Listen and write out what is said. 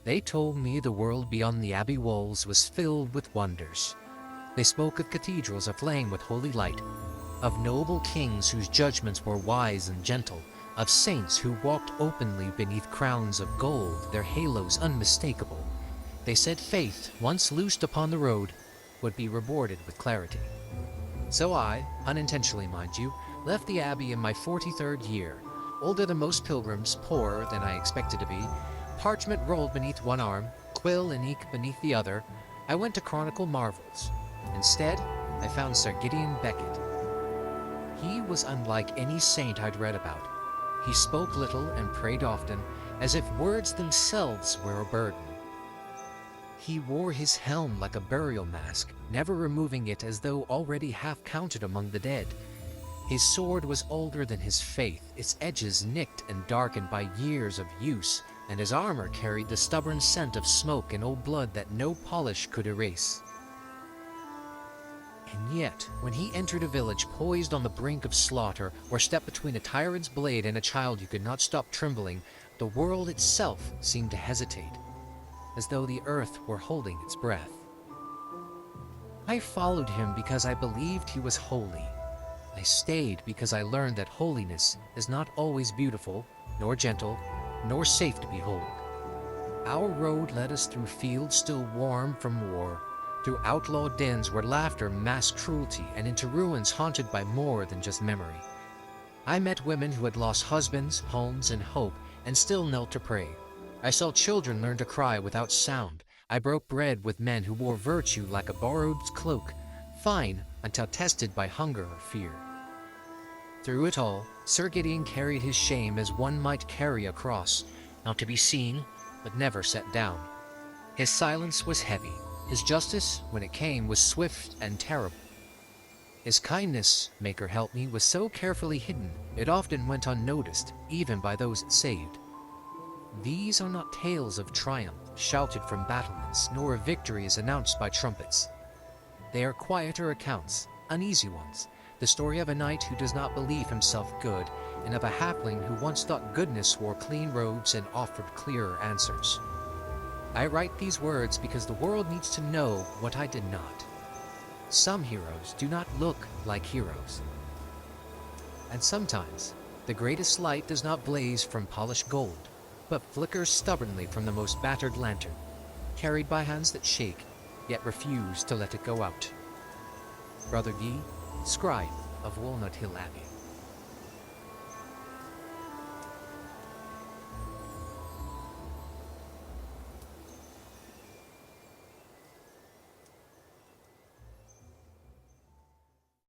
They told me the world beyond the abbey walls was filled with wonders. They spoke of cathedrals aflame with holy light, of noble kings whose judgments were wise and gentle, of saints who walked openly beneath crowns of gold, their halos unmistakable. They said faith, once loosed upon the road, would be rewarded with clarity. So I, unintentionally mind you, left the abbey in my 43rd year, older than most pilgrims, poorer than I expected to be, parchment rolled beneath one arm, quill and ink beneath the other. I went to chronicle marvels. Instead, I found Sir Gideon Beckett. He was unlike any saint I'd read about. He spoke little and prayed often, as if words themselves were a burden. He wore his helm like a burial mask, never removing it as though already half counted among the dead. His sword was older than his faith, its edges nicked and darkened by years of use, and his armor carried the stubborn scent of smoke and old blood that no polish could erase. And yet, when he entered a village poised on the brink of slaughter, or stepped between a tyrant's blade and a child you could not stop trembling, the world itself seemed to hesitate, as though the earth were holding its breath. I followed him because I believed he was holy. I stayed because I learned that holiness is not always beautiful, nor gentle, nor safe to behold. Our road led us through fields still warm from war, through outlaw dens where laughter masked cruelty, and into ruins haunted by more than just memory. I met women who had lost husbands, homes, and hope, and still knelt to pray. I saw children learn to cry without sound. I broke bread with men who wore virtue like a borrowed cloak, fine until tested by hunger or fear. Through it all, Sir Gideon carried his shame as one might carry a cross, not to be seen, but never set down. His silence was heavy. His justice, when it came, was swift and terrible. His kindness, Maker help me, was so carefully hidden, it often went unnoticed, even by those it saved. These are not tales of triumph shouted from battlements, nor of victories announced by trumpets. They are quieter accounts, uneasy ones, the story of a knight who does not believe himself good, and of a halfling who once thought goodness wore clean robes and offered clearer answers. I write these words because the world needs to know what I did not. Some heroes do not look like heroes. And sometimes, the greatest light does not blaze from polished gold, but flickers stubbornly from the most battered lantern, carried by hands that shake, yet refuse to let it go out. Brother Guy, scribe of Walnut Hill Abbey.